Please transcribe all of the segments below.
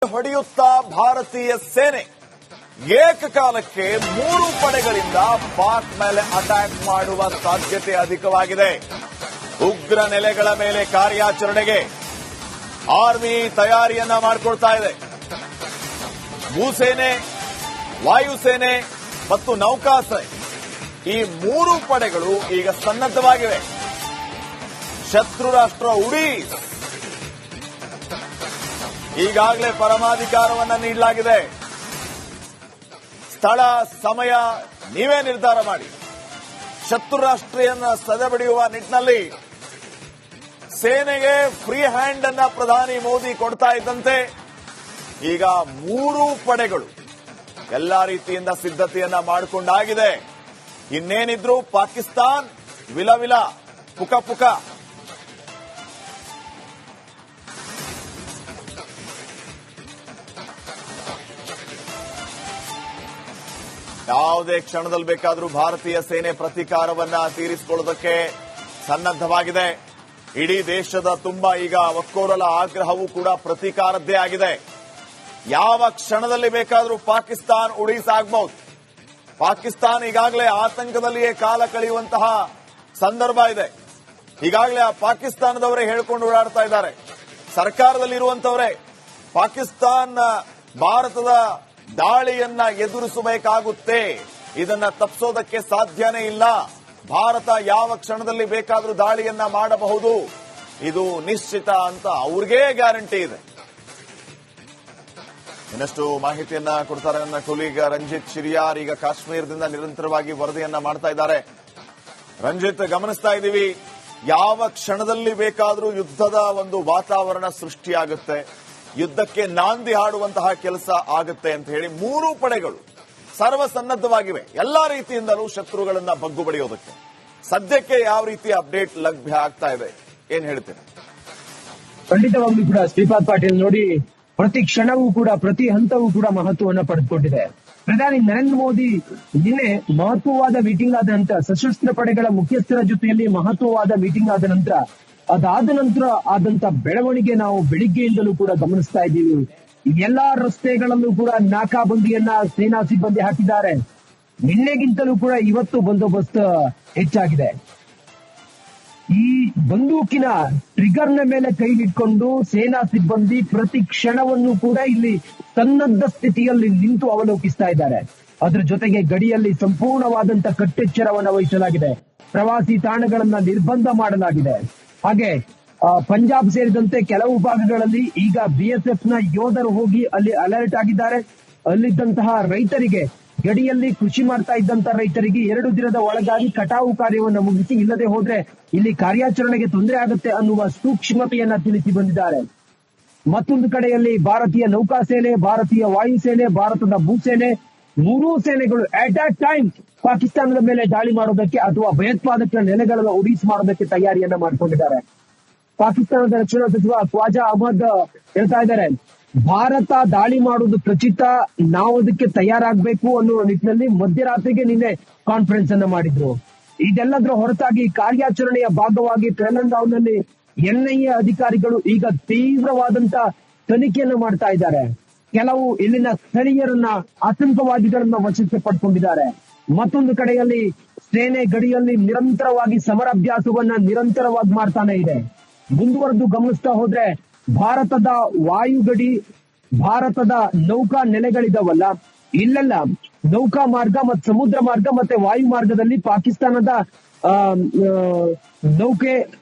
ಹೊಡೆಯುತ್ತಾ ಭಾರತೀಯ ಸೇನೆ ಏಕಕಾಲಕ್ಕೆ 3 ಪಡೆಗಳಿಂದ ಪಾಕ್ ಮೇಲೆ ಅಟ್ಯಾಕ್ ಮಾಡುವ ಸಾಧ್ಯತೆ ಅಧಿಕವಾಗಿದೆ. ಉಗ್ರ ನೆಲೆಗಳ ಮೇಲೆ ಕಾರ್ಯಾಚರಣೆಗೆ ಆರ್ಮಿ ತಯಾರಿಯನ್ನ ಮಾಡಿಕೊಳ್ತಾ ಇದೆ. ಭೂಸೇನೆ, ವಾಯುಸೇನೆ ಮತ್ತು ನೌಕಾಸೇನೆ ಈ 3 ಪಡೆಗಳು ಈಗ ಸನ್ನದ್ಧವಾಗಿವೆ. ಶತ್ರು ರಾಷ್ಟ್ರ ಉಡೀಸ್ ಈಗಾಗಲೇ ಪರಮಾಧಿಕಾರವನ್ನ ನೀಡಲಾಗಿದೆ. ಸ್ಥಳ ಸಮಯ ನೀವೇ ನಿರ್ಧಾರ ಮಾಡಿ. ಶತ್ರು ರಾಷ್ಟ್ರೀಯನ್ನ ಸದೆಬಡಿಯುವ ನಿಟ್ಟಿನಲ್ಲಿ ಸೇನೆಗೆ ಫ್ರೀ ಹ್ಯಾಂಡ್ ಅನ್ನ ಪ್ರಧಾನಿ ಮೋದಿ ಕೊಡ್ತಾ ಇದ್ದಂತೆ ಈಗ 3 ಪಡೆಗಳು ಎಲ್ಲಾ ರೀತಿಯಿಂದ ಸಿದ್ಧತೆಯನ್ನ ಮಾಡಿಕೊಂಡಾಗಿದೆ. ಇನ್ನೇನಿದ್ರು ಪಾಕಿಸ್ತಾನ್ ವಿಲವಿಲ ಪುಕ ಪುಕ. ಯಾವುದೇ ಕ್ಷಣದಲ್ಲಿ ಬೇಕಾದರೂ ಭಾರತೀಯ ಸೇನೆ ಪ್ರತೀಕಾರವನ್ನ ತೀರಿಸಿಕೊಳ್ಳೋದಕ್ಕೆ ಸನ್ನದ್ಧವಾಗಿದೆ. ಇಡೀ ದೇಶದ ತುಂಬಾ ಈಗ ಒಕ್ಕೊರಲ ಆಗ್ರಹವೂ ಕೂಡ ಪ್ರತೀಕಾರದ್ದೇ ಆಗಿದೆ. ಯಾವ ಕ್ಷಣದಲ್ಲಿ ಬೇಕಾದರೂ ಪಾಕಿಸ್ತಾನ್ ಉಡೀಸ್ ಆಗಬಹುದು. ಪಾಕಿಸ್ತಾನ್ ಈಗಾಗಲೇ ಆತಂಕದಲ್ಲಿಯೇ ಕಾಲ ಕಳೆಯುವಂತಹ ಸಂದರ್ಭ ಇದೆ. ಈಗಾಗಲೇ ಆ ಪಾಕಿಸ್ತಾನದವರೇ ಹೇಳ್ಕೊಂಡು ಓಡಾಡ್ತಾ ಇದ್ದಾರೆ. ಸರ್ಕಾರದಲ್ಲಿರುವಂತವರೇ ಪಾಕಿಸ್ತಾನ ಭಾರತದ ದಾಳಿಯನ್ನ ಎದುರಿಸಬೇಕಾಗುತ್ತೆ, ಇದನ್ನ ತಪ್ಪಿಸೋದಕ್ಕೆ ಸಾಧ್ಯನೇ ಇಲ್ಲ, ಭಾರತ ಯಾವ ಕ್ಷಣದಲ್ಲಿ ಬೇಕಾದರೂ ದಾಳಿಯನ್ನ ಮಾಡಬಹುದು, ಇದು ನಿಶ್ಚಿತ ಅಂತ ಅವ್ರಿಗೇ ಗ್ಯಾರಂಟಿ ಇದೆ. ಇನ್ನಷ್ಟು ಮಾಹಿತಿಯನ್ನ ಕೊಡ್ತಾರೆ ನನ್ನ ಕೊಲೀಗ ರಂಜಿತ್ ಶಿರಿಯಾರ್. ಈಗ ಕಾಶ್ಮೀರದಿಂದ ನಿರಂತರವಾಗಿ ವರದಿಯನ್ನ ಮಾಡ್ತಾ ಇದ್ದಾರೆ. ರಂಜಿತ್, ಗಮನಿಸ್ತಾ ಇದ್ದೀವಿ ಯಾವ ಕ್ಷಣದಲ್ಲಿ ಬೇಕಾದರೂ ಯುದ್ಧದ ಒಂದು ವಾತಾವರಣ ಸೃಷ್ಟಿಯಾಗುತ್ತೆ, ಯುದ್ಧಕ್ಕೆ ನಾಂದಿ ಹಾಡುವಂತಹ ಕೆಲಸ ಆಗುತ್ತೆ ಅಂತ ಹೇಳಿ 3 ಪಡೆಗಳು ಸರ್ವಸನ್ನದ್ಧವಾಗಿವೆ ಎಲ್ಲಾ ರೀತಿಯಿಂದಲೂ ಶತ್ರುಗಳನ್ನ ಬಗ್ಗು ಬಡಿಯೋದಕ್ಕೆ. ಸದ್ಯಕ್ಕೆ ಯಾವ ರೀತಿ ಅಪ್ಡೇಟ್ ಲಭ್ಯ ಆಗ್ತಾ ಇದೆ, ಏನ್ ಹೇಳ್ತೀರಾ? ಖಂಡಿತವಾಗ್ಲೂ ಕೂಡ ಶ್ರೀಪಾದ್ ಪಾಟೀಲ್, ನೋಡಿ, ಪ್ರತಿ ಕ್ಷಣವೂ ಕೂಡ ಪ್ರತಿ ಹಂತವೂ ಕೂಡ ಮಹತ್ವವನ್ನು ಪಡೆದುಕೊಂಡಿದೆ. ಪ್ರಧಾನಿ ನರೇಂದ್ರ ಮೋದಿ ನಿನ್ನೆ ಮಹತ್ವವಾದ ಮೀಟಿಂಗ್ ಆದ ನಂತರ, ಸಶಸ್ತ್ರ ಪಡೆಗಳ ಮುಖ್ಯಸ್ಥರ ಜೊತೆಯಲ್ಲಿ ಮಹತ್ವವಾದ ಮೀಟಿಂಗ್ ಆದ ನಂತರ, ಅದಾದ ನಂತರ ಆದಂತ ಬೆಳವಣಿಗೆ ನಾವು ಬೆಳಿಗ್ಗೆಯಿಂದಲೂ ಕೂಡ ಗಮನಿಸ್ತಾ ಇದ್ದೀವಿ. ಎಲ್ಲಾ ರಸ್ತೆಗಳಲ್ಲೂ ಕೂಡ ನಾಕಾಬಂದಿಯನ್ನ ಸೇನಾ ಸಿಬ್ಬಂದಿ ಹಾಕಿದ್ದಾರೆ. ನಿನ್ನೆಗಿಂತಲೂ ಕೂಡ ಇವತ್ತು ಬಂದೋಬಸ್ತ್ ಹೆಚ್ಚಾಗಿದೆ. ಈ ಬಂದೂಕಿನ ಟ್ರಿಗರ್ನ ಮೇಲೆ ಕೈ ಇಟ್ಕೊಂಡು ಸೇನಾ ಸಿಬ್ಬಂದಿ ಪ್ರತಿ ಕ್ಷಣವನ್ನು ಕೂಡ ಇಲ್ಲಿ ಸನ್ನದ್ಧ ಸ್ಥಿತಿಯಲ್ಲಿ ನಿಂತು ಅವಲೋಕಿಸ್ತಾ ಇದ್ದಾರೆ. ಅದರ ಜೊತೆಗೆ ಗಡಿಯಲ್ಲಿ ಸಂಪೂರ್ಣವಾದಂತ ಕಟ್ಟೆಚ್ಚರವನ್ನು ವಹಿಸಲಾಗಿದೆ. ಪ್ರವಾಸಿ ತಾಣಗಳನ್ನ ನಿರ್ಬಂಧ ಮಾಡಲಾಗಿದೆ. ಹಾಗೆ ಪಂಜಾಬ್ ಸೇರಿದಂತೆ ಕೆಲವು ಭಾಗಗಳಲ್ಲಿ ಈಗ ಬಿಎಸ್ಎಫ್ ನ ಯೋಧರು ಹೋಗಿ ಅಲ್ಲಿ ಅಲರ್ಟ್ ಆಗಿದ್ದಾರೆ. ಅಲ್ಲಿದ್ದಂತಹ ರೈತರಿಗೆ, ಗಡಿಯಲ್ಲಿ ಕೃಷಿ ಮಾಡ್ತಾ ಇದ್ದಂತಹ ರೈತರಿಗೆ 2 ದಿನದ ಒಳಗಾಗಿ ಕಟಾವು ಕಾರ್ಯವನ್ನು ಮುಗಿಸಿ, ಇಲ್ಲದೆ ಹೋದ್ರೆ ಇಲ್ಲಿ ಕಾರ್ಯಾಚರಣೆಗೆ ತೊಂದರೆ ಆಗುತ್ತೆ ಅನ್ನುವ ಸೂಕ್ಷ್ಮತೆಯನ್ನ ತಿಳಿಸಿ ಬಂದಿದ್ದಾರೆ. ಮತ್ತೊಂದು ಕಡೆಯಲ್ಲಿ ಭಾರತೀಯ ನೌಕಾಸೇನೆ, ಭಾರತೀಯ ವಾಯುಸೇನೆ, ಭಾರತದ ಭೂಸೇನೆ, 3 ಸೇನೆಗಳು ಅಟ್ ಅ ಟೈಮ್ ಪಾಕಿಸ್ತಾನದ ಮೇಲೆ ದಾಳಿ ಮಾಡೋದಕ್ಕೆ ಅಥವಾ ಭಯೋತ್ಪಾದಕರ ನೆಲೆಗಳನ್ನು ಉಡೀಸ್ ಮಾಡೋದಕ್ಕೆ ತಯಾರಿಯನ್ನ ಮಾಡಿಕೊಂಡಿದ್ದಾರೆ. ಪಾಕಿಸ್ತಾನದ ರಕ್ಷಣಾ ಸಚಿವ ಖ್ವಾಜಾ ಅಹಮದ್ ಹೇಳ್ತಾ ಇದ್ದಾರೆ, ಭಾರತ ದಾಳಿ ಮಾಡುವುದು ಖಚಿತ, ನಾವು ಅದಕ್ಕೆ ತಯಾರಾಗಬೇಕು ಅನ್ನುವ ನಿಟ್ಟಿನಲ್ಲಿ ಮಧ್ಯರಾತ್ರಿಗೆ ನಿನ್ನೆ ಕಾನ್ಫರೆನ್ಸ್ ಅನ್ನ ಮಾಡಿದ್ರು. ಇದೆಲ್ಲದರ ಹೊರತಾಗಿ ಕಾರ್ಯಾಚರಣೆಯ ಭಾಗವಾಗಿ ತೆಲಂಗಾಣದಲ್ಲಿ ಎನ್ಐಎ ಅಧಿಕಾರಿಗಳು ಈಗ ತೀವ್ರವಾದಂತ ತನಿಖೆಯನ್ನು ಮಾಡ್ತಾ ಇದ್ದಾರೆ. ಕೆಲವು ಇಲ್ಲಿನ ಸ್ಥಳೀಯರನ್ನ, ಆತಂಕವಾದಿಗಳನ್ನ ವಶಕ್ಕೆ ಪಡ್ಕೊಂಡಿದ್ದಾರೆ. ಮತ್ತೊಂದು ಕಡೆಯಲ್ಲಿ ಸೇನೆ ಗಡಿಯಲ್ಲಿ ನಿರಂತರವಾಗಿ ಸಮರಾಭ್ಯಾಸವನ್ನ ನಿರಂತರವಾಗಿ ಮಾಡ್ತಾನೆ ಇದೆ. ಮುಂದುವರೆದು ಗಮನಿಸ್ತಾ ಹೋದ್ರೆ ಭಾರತದ ವಾಯುಗಡಿ, ಭಾರತದ ನೌಕಾ ನೆಲೆಗಳಿದಾವಲ್ಲ, ಇಲ್ಲೆಲ್ಲ ನೌಕಾ ಮಾರ್ಗ ಮತ್ತು ಸಮುದ್ರ ಮಾರ್ಗ ಮತ್ತೆ ವಾಯು ಮಾರ್ಗದಲ್ಲಿ ಪಾಕಿಸ್ತಾನದ ನೌಕೆ,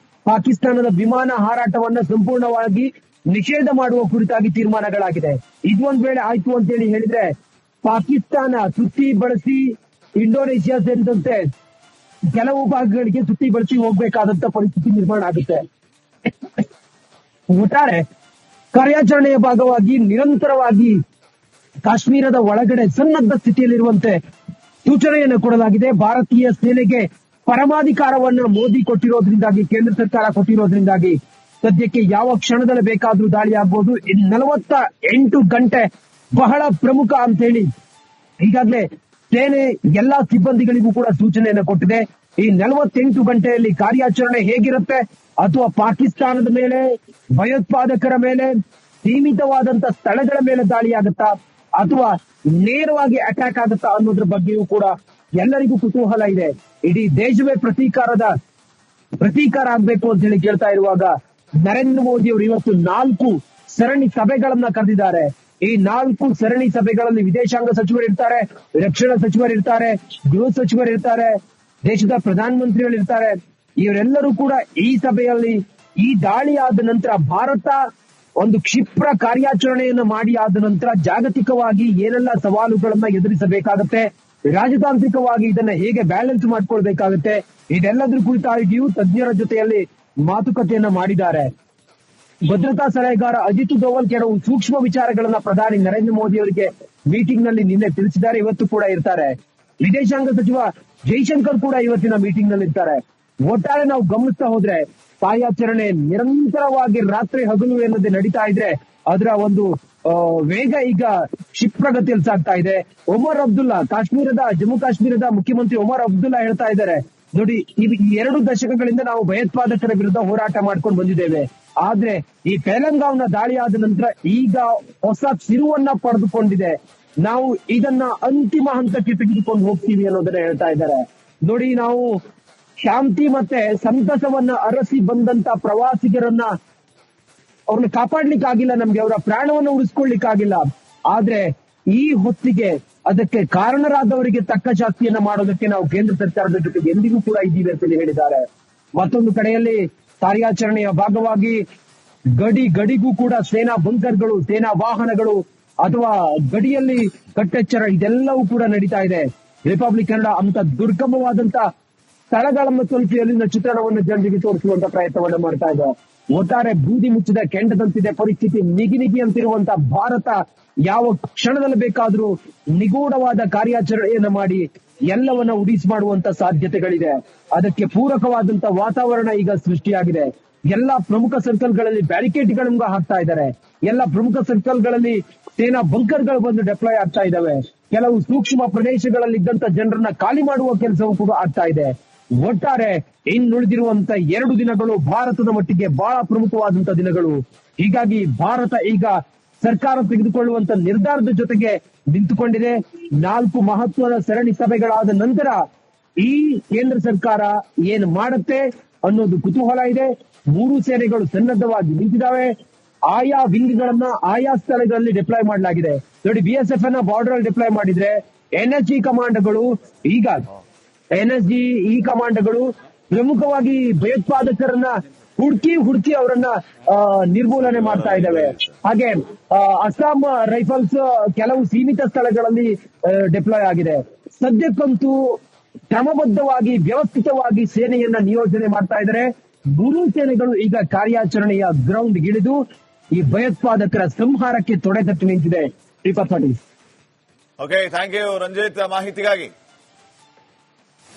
ಪಾಕಿಸ್ತಾನದ ವಿಮಾನ ಹಾರಾಟವನ್ನ ಸಂಪೂರ್ಣವಾಗಿ ನಿಷೇಧ ಮಾಡುವ ಕುರಿತಾಗಿ ತೀರ್ಮಾನಗಳಾಗಿದೆ. ಇದೊಂದ್ ವೇಳೆ ಆಯ್ತು ಅಂತೇಳಿ ಹೇಳಿದ್ರೆ ಪಾಕಿಸ್ತಾನ ತುತ್ತಿ ಬಳಸಿ ಇಂಡೋನೇಷಿಯಾ ಸೇರಿದಂತೆ ಕೆಲವು ಭಾಗಗಳಿಗೆ ತುತ್ತಿ ಬಳಸಿ ಹೋಗ್ಬೇಕಾದಂತ ಪರಿಸ್ಥಿತಿ ನಿರ್ಮಾಣ ಆಗುತ್ತೆ. ಒಟ್ಟಾರೆ ಕಾರ್ಯಾಚರಣೆಯ ಭಾಗವಾಗಿ ನಿರಂತರವಾಗಿ ಕಾಶ್ಮೀರದ ಒಳಗಡೆ ಸನ್ನದ್ಧ ಸ್ಥಿತಿಯಲ್ಲಿರುವಂತೆ ಸೂಚನೆಯನ್ನು ಕೊಡಲಾಗಿದೆ. ಭಾರತೀಯ ಸೇನೆಗೆ ಪರಮಾಧಿಕಾರವನ್ನ ಮೋದಿ ಕೊಟ್ಟಿರೋದ್ರಿಂದಾಗಿ, ಕೇಂದ್ರ ಸರ್ಕಾರ ಕೊಟ್ಟಿರೋದ್ರಿಂದಾಗಿ ಸದ್ಯಕ್ಕೆ ಯಾವ ಕ್ಷಣದಲ್ಲಿ ಬೇಕಾದ್ರೂ ದಾಳಿ ಆಗ್ಬೋದು. 48 ಗಂಟೆ ಬಹಳ ಪ್ರಮುಖ ಅಂತ ಹೇಳಿ ಈಗಾಗಲೇ ಸೇನೆ ಎಲ್ಲಾ ಸಿಬ್ಬಂದಿಗಳಿಗೂ ಕೂಡ ಸೂಚನೆಯನ್ನು ಕೊಟ್ಟಿದೆ. ಈ 48 ಗಂಟೆಯಲ್ಲಿ ಕಾರ್ಯಾಚರಣೆ ಹೇಗಿರುತ್ತೆ, ಅಥವಾ ಪಾಕಿಸ್ತಾನದ ಮೇಲೆ, ಭಯೋತ್ಪಾದಕರ ಮೇಲೆ ಸೀಮಿತವಾದಂತ ಸ್ಥಳಗಳ ಮೇಲೆ ದಾಳಿ ಆಗುತ್ತಾ ಅಥವಾ ನೇರವಾಗಿ ಅಟ್ಯಾಕ್ ಆಗುತ್ತಾ ಅನ್ನೋದ್ರ ಬಗ್ಗೆಯೂ ಕೂಡ ಎಲ್ಲರಿಗೂ ಕುತೂಹಲ ಇದೆ. ಇಡೀ ದೇಶವೇ ಪ್ರತೀಕಾರ ಆಗ್ಬೇಕು ಅಂತ ಹೇಳಿ ಕೇಳ್ತಾ ಇರುವಾಗ ನರೇಂದ್ರ ಮೋದಿ ಅವರು ಇವತ್ತು 4 ಸರಣಿ ಸಭೆಗಳನ್ನ ಕರೆದಿದ್ದಾರೆ. ಈ 4 ಸರಣಿ ಸಭೆಗಳಲ್ಲಿ ವಿದೇಶಾಂಗ ಸಚಿವರು ಇರ್ತಾರೆ, ರಕ್ಷಣಾ ಸಚಿವರು ಇರ್ತಾರೆ, ಗೃಹ ಸಚಿವರು ಇರ್ತಾರೆ, ದೇಶದ ಪ್ರಧಾನಮಂತ್ರಿಗಳು ಇರ್ತಾರೆ. ಇವರೆಲ್ಲರೂ ಕೂಡ ಈ ಸಭೆಯಲ್ಲಿ ಈ ದಾಳಿ ಆದ ನಂತರ ಭಾರತ ಒಂದು ಕ್ಷಿಪ್ರ ಕಾರ್ಯಾಚರಣೆಯನ್ನು ಮಾಡಿ ಆದ ನಂತರ ಜಾಗತಿಕವಾಗಿ ಏನೆಲ್ಲ ಸವಾಲುಗಳನ್ನ ಎದುರಿಸಬೇಕಾಗುತ್ತೆ, ರಾಜತಾಂತ್ರಿಕವಾಗಿ ಇದನ್ನ ಹೇಗೆ ಬ್ಯಾಲೆನ್ಸ್ ಮಾಡ್ಕೊಳ್ಬೇಕಾಗುತ್ತೆ, ಇದೆಲ್ಲದ್ರ ಕುರಿತಾಗಿಯೂ ತಜ್ಞರ ಜೊತೆಯಲ್ಲಿ ಮಾತುಕತೆಯನ್ನ ಮಾಡಿದ್ದಾರೆ. ಭದ್ರತಾ ಸಲಹೆಗಾರ ಅಜಿತ್ ದೋವಲ್ ಕೆಲವು ಸೂಕ್ಷ್ಮ ವಿಚಾರಗಳನ್ನ ಪ್ರಧಾನಿ ನರೇಂದ್ರ ಮೋದಿ ಅವರಿಗೆ ಮೀಟಿಂಗ್ ನಲ್ಲಿ ನಿನ್ನೆ ತಿಳಿಸಿದ್ದಾರೆ. ಇವತ್ತು ಕೂಡ ಇರ್ತಾರೆ. ವಿದೇಶಾಂಗ ಸಚಿವ ಜೈಶಂಕರ್ ಕೂಡ ಇವತ್ತಿನ ಮೀಟಿಂಗ್ ನಲ್ಲಿ ಇರ್ತಾರೆ. ಒಟ್ಟಾರೆ ನಾವು ಗಮನಿಸ್ತಾ ಹೋದ್ರೆ ಕಾರ್ಯಾಚರಣೆ ನಿರಂತರವಾಗಿ ರಾತ್ರಿ ಹಗಲು ಎನ್ನದೆ ನಡೀತಾ ಇದ್ರೆ ಅದರ ಒಂದು ವೇಗ ಈಗ ಕ್ಷಿಪ್ರಗತಿಯಲ್ಲಿ ಸಾಗ್ತಾ ಇದೆ. ಒಮರ್ ಅಬ್ದುಲ್ಲಾ ಜಮ್ಮು ಕಾಶ್ಮೀರದ ಮುಖ್ಯಮಂತ್ರಿ ಒಮರ್ ಅಬ್ದುಲ್ಲಾ ಹೇಳ್ತಾ ಇದ್ದಾರೆ, ನೋಡಿ ಈ 2 ದಶಕಗಳಿಂದ ನಾವು ಭಯೋತ್ಪಾದಕರ ವಿರುದ್ಧ ಹೋರಾಟ ಮಾಡ್ಕೊಂಡು ಬಂದಿದ್ದೇವೆ. ಆದ್ರೆ ಈ ಪೆಹಲ್ಗಾಂವ್ನ ದಾಳಿ ಆದ ನಂತರ ಈಗ ಹೊಸ ತಿರುವನ್ನ ಪಡೆದುಕೊಂಡಿದೆ. ನಾವು ಇದನ್ನ ಅಂತಿಮ ಹಂತಕ್ಕೆ ತೆಗೆದುಕೊಂಡು ಹೋಗ್ತೀವಿ ಅನ್ನೋದನ್ನ ಹೇಳ್ತಾ ಇದ್ದಾರೆ. ನೋಡಿ, ನಾವು ಶಾಂತಿ ಮತ್ತೆ ಸಂತಸವನ್ನ ಅರಸಿ ಬಂದಂತ ಪ್ರವಾಸಿಗರನ್ನ ಅವ್ರನ್ನ ಕಾಪಾಡ್ಲಿಕ್ಕಾಗಿಲ್ಲ, ನಮ್ಗೆ ಅವರ ಪ್ರಾಣವನ್ನು ಉಳಿಸ್ಕೊಳ್ಲಿಕ್ಕಾಗಿಲ್ಲ. ಆದ್ರೆ ಈ ಹೊತ್ತಿಗೆ ಅದಕ್ಕೆ ಕಾರಣರಾದವರಿಗೆ ತಕ್ಕ ಶಾಸ್ತಿಯನ್ನ ಮಾಡೋದಕ್ಕೆ ನಾವು ಕೇಂದ್ರ ಸರ್ಕಾರದ ಜೊತೆಗೆ ಎಂದಿಗೂ ಕೂಡ ಇದ್ದೀವಿ ಅಂತ ಹೇಳಿದ್ದಾರೆ. ಮತ್ತೊಂದು ಕಡೆಯಲ್ಲಿ ಕಾರ್ಯಾಚರಣೆಯ ಭಾಗವಾಗಿ ಗಡಿಗೂ ಕೂಡ ಸೇನಾ ಬಂಕರ್ಗಳು, ಸೇನಾ ವಾಹನಗಳು ಅಥವಾ ಗಡಿಯಲ್ಲಿ ಕಟ್ಟೆಚ್ಚರ ಇದೆಲ್ಲವೂ ಕೂಡ ನಡೀತಾ ಇದೆ. ರಿಪಬ್ಲಿಕ್ ಕನ್ನಡ ಅಂತ ದುರ್ಗಮವಾದಂತ ಸ್ಥಳಗಳನ್ನು ತಲುಪಿ ಅಲ್ಲಿನ ಚಿತ್ರಣವನ್ನು ಜನರಿಗೆ ತೋರಿಸುವಂತ ಪ್ರಯತ್ನವನ್ನ ಮಾಡ್ತಾ ಇದೆ. ಒಟ್ಟಾರೆ ಬೂದಿ ಮುಚ್ಚಿದ ಕೆಂಡದಂತಿದೆ ಪರಿಸ್ಥಿತಿ. ನಿಗಿ ಅಂತಿರುವಂತ ಭಾರತ ಯಾವ ಕ್ಷಣದಲ್ಲಿ ಬೇಕಾದ್ರೂ ನಿಗೂಢವಾದ ಕಾರ್ಯಾಚರಣೆಯನ್ನ ಮಾಡಿ ಎಲ್ಲವನ್ನ ಉಡಿಸಿ ಮಾಡುವಂತ ಸಾಧ್ಯತೆಗಳಿದೆ. ಅದಕ್ಕೆ ಪೂರಕವಾದಂತ ವಾತಾವರಣ ಈಗ ಸೃಷ್ಟಿಯಾಗಿದೆ. ಎಲ್ಲಾ ಪ್ರಮುಖ ಸರ್ಕಲ್ಗಳಲ್ಲಿ ಬ್ಯಾರಿಕೇಡ್ಗಳನ್ನ ಹಾಕ್ತಾ ಇದ್ದಾರೆ. ಎಲ್ಲ ಪ್ರಮುಖ ಸರ್ಕಲ್ಗಳಲ್ಲಿ ಸೇನಾ ಬಂಕರ್ಗಳು ಬಂದು ಡೆಪ್ಲಾಯ್ ಆಗ್ತಾ ಇದಾವೆ. ಕೆಲವು ಸೂಕ್ಷ್ಮ ಪ್ರದೇಶಗಳಲ್ಲಿ ಇದ್ದಂತ ಜನರನ್ನ ಖಾಲಿ ಮಾಡುವ ಕೆಲಸವೂ ಕೂಡ ಆಗ್ತಾ ಇದೆ. ಒಟ್ಟಾರೆ ಇನ್ನುಳಿದಿರುವಂತ 2 ದಿನಗಳು ಭಾರತದ ಮಟ್ಟಿಗೆ ಬಹಳ ಪ್ರಮುಖವಾದಂತ ದಿನಗಳು. ಹೀಗಾಗಿ ಭಾರತ ಈಗ ಸರ್ಕಾರ ತೆಗೆದುಕೊಳ್ಳುವಂತ ನಿರ್ಧಾರದ ಜೊತೆಗೆ ನಿಂತುಕೊಂಡಿದೆ. 4 ಮಹತ್ವದ ಸರಣಿ ಸಭೆಗಳಾದ ನಂತರ ಈ ಕೇಂದ್ರ ಸರ್ಕಾರ ಏನ್ ಮಾಡುತ್ತೆ ಅನ್ನೋದು ಕುತೂಹಲ ಇದೆ. 3 ಸೇನೆಗಳು ಸನ್ನದ್ಧವಾಗಿ ನಿಂತಿದ್ದಾವೆ. ಆಯಾ ವಿಂಗ್ಗಳನ್ನ ಆಯಾ ಸ್ಥಳಗಳಲ್ಲಿ ಡಿಪ್ಲಾಯ್ ಮಾಡಲಾಗಿದೆ. ನೋಡಿ, BSF ಅನ್ನ ಬಾರ್ಡರ್ ಅಲ್ಲಿ ಡಿಪ್ಲಾಯ್ ಮಾಡಿದ್ರೆ NSG ಕಮಾಂಡಗಳು ಪ್ರಮುಖವಾಗಿ ಭಯೋತ್ಪಾದಕರನ್ನ ಹುಡುಕಿ ಅವರನ್ನ ನಿರ್ಮೂಲನೆ ಮಾಡ್ತಾ ಇದ್ದಾವೆ. ಹಾಗೆ ಅಸ್ಸಾಂ ರೈಫಲ್ಸ್ ಕೆಲವು ಸೀಮಿತ ಸ್ಥಳಗಳಲ್ಲಿ ಡಿಪ್ಲಾಯ್ ಆಗಿದೆ. ಸದ್ಯಕ್ಕಂತೂ ಕ್ರಮಬದ್ಧವಾಗಿ ವ್ಯವಸ್ಥಿತವಾಗಿ ಸೇನೆಯನ್ನ ನಿಯೋಜನೆ ಮಾಡ್ತಾ ಇದ್ದಾರೆ. 3 ಸೇನೆಗಳು ಈಗ ಕಾರ್ಯಾಚರಣೆಯ ಗ್ರೌಂಡ್ ಇಳಿದು ಈ ಭಯೋತ್ಪಾದಕರ ಸಂಹಾರಕ್ಕೆ ತೊಡೆತಟ್ಟಿ ನಿಂತಿದೆ. ಓಕೆ, ಥ್ಯಾಂಕ್ ಯು ರಂಜಿತ್ ಮಾಹಿತಿಗಾಗಿ.